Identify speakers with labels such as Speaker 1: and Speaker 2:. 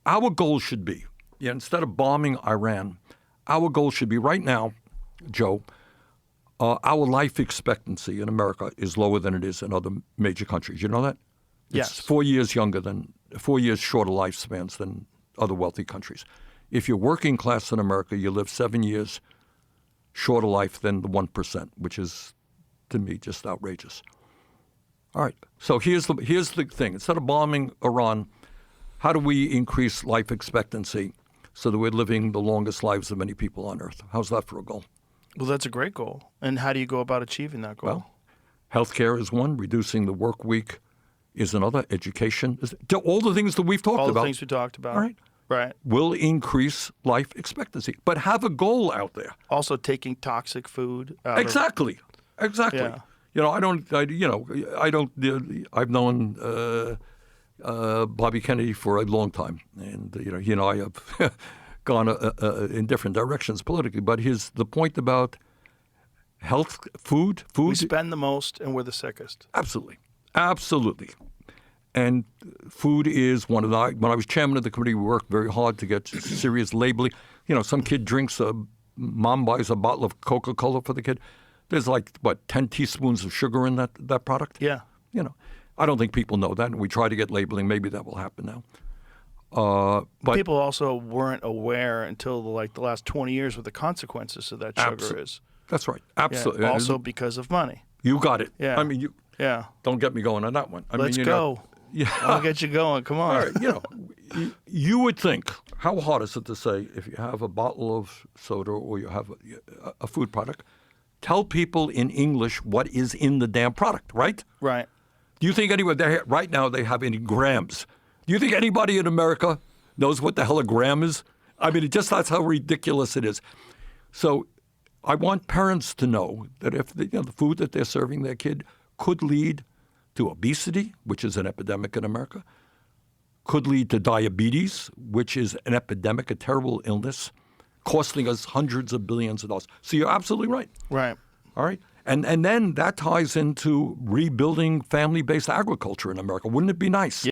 Speaker 1: our goal should be, instead of bombing Iran, our goal should be right now, Joe, our life expectancy in America is lower than it is in other major countries. You know that?
Speaker 2: Yes.
Speaker 1: It's 4 years shorter lifespans than other wealthy countries. If you're working class in America, you live 7 years shorter life than the 1%, which is, to me, just outrageous. All right. So here's the thing. Instead of bombing Iran, how do we increase life expectancy so that we're living the longest lives of many people on Earth? How's that for a goal?
Speaker 2: Well, that's a great goal. And how do you go about achieving that goal?
Speaker 1: Well, healthcare is one. Reducing the work week is another. Education is all the things that we've talked about.
Speaker 2: All the things we talked about.
Speaker 1: All right.
Speaker 2: Right.
Speaker 1: Will increase life expectancy, but have a goal out there.
Speaker 2: Also taking toxic food out
Speaker 1: Exactly.
Speaker 2: Yeah.
Speaker 1: I've known Bobby Kennedy for a long time, and he and I have gone in different directions politically. But the point about health, food.
Speaker 2: We spend the most, and we're the sickest.
Speaker 1: Absolutely. And food is one of the. When I was chairman of the committee, we worked very hard to get serious labeling. Some kid drinks mom buys a bottle of Coca-Cola for the kid. There's 10 teaspoons of sugar in that product?
Speaker 2: Yeah.
Speaker 1: I don't think people know that, and we try to get labeling. Maybe that will happen now. But
Speaker 2: people also weren't aware until the last 20 years what the consequences of that sugar is.
Speaker 1: That's right. Absolutely.
Speaker 2: Yeah, also because of money.
Speaker 1: You got it.
Speaker 2: Yeah.
Speaker 1: I mean, don't get me going on that one.
Speaker 2: Let's go.
Speaker 1: Yeah.
Speaker 2: I'll get you going. Come on.
Speaker 1: All right, you would think, how hard is it to say if you have a bottle of soda or you have a food product, tell people in English what is in the damn product, right?
Speaker 2: Right.
Speaker 1: Do you think right now they have any grams? Do you think anybody in America knows what the hell a gram is? I mean, that's how ridiculous it is. So I want parents to know that if the food that they're serving their kid could lead to obesity, which is an epidemic in America, could lead to diabetes, which is an epidemic, a terrible illness, costing us hundreds of billions of dollars. So you're absolutely right.
Speaker 2: Right.
Speaker 1: All right. And then that ties into rebuilding family-based agriculture in America. Wouldn't it be nice?